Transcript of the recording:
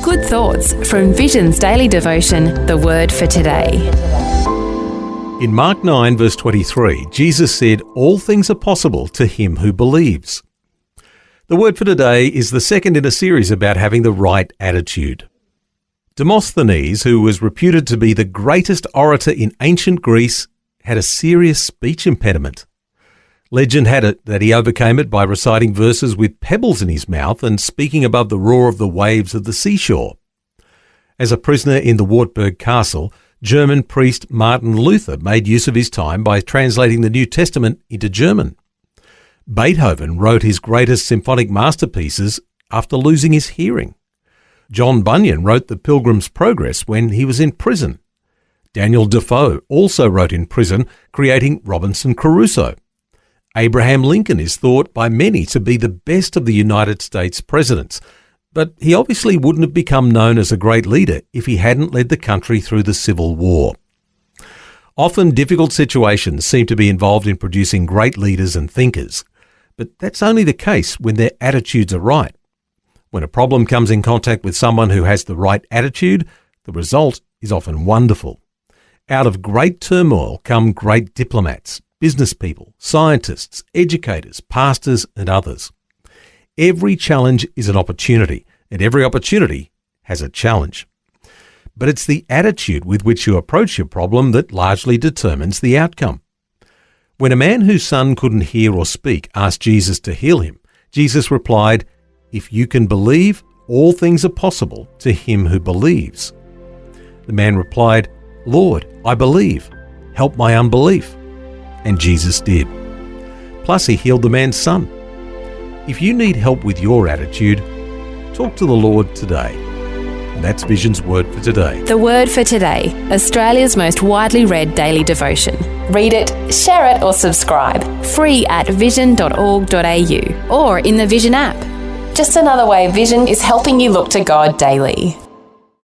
Good thoughts from Vision's daily devotion, The Word for Today. In Mark 9 verse 23, Jesus said, "All things are possible to him who believes." The word for today is the second in a series about having the right attitude. Demosthenes, who was reputed to be the greatest orator in ancient Greece, had a serious speech impediment. Legend had it that he overcame it by reciting verses with pebbles in his mouth and speaking above the roar of the waves of the seashore. As a prisoner in the Wartburg Castle, German priest Martin Luther made use of his time by translating the New Testament into German. Beethoven wrote his greatest symphonic masterpieces after losing his hearing. John Bunyan wrote The Pilgrim's Progress when he was in prison. Daniel Defoe also wrote in prison, creating Robinson Crusoe. Abraham Lincoln is thought by many to be the best of the United States presidents, but he obviously wouldn't have become known as a great leader if he hadn't led the country through the Civil War. Often difficult situations seem to be involved in producing great leaders and thinkers, but that's only the case when their attitudes are right. When a problem comes in contact with someone who has the right attitude, the result is often wonderful. Out of great turmoil come great diplomats, business people, scientists, educators, pastors, and others. Every challenge is an opportunity, and every opportunity has a challenge. But it's the attitude with which you approach your problem that largely determines the outcome. When a man whose son couldn't hear or speak asked Jesus to heal him, Jesus replied, "If you can believe, all things are possible to him who believes." The man replied, "Lord, I believe. Help my unbelief." And Jesus did. Plus, he healed the man's son. If you need help with your attitude, talk to the Lord today. And that's Vision's Word for Today. The Word for Today, Australia's most widely read daily devotion. Read it, share it or subscribe. Free at vision.org.au or in the Vision app. Just another way Vision is helping you look to God daily.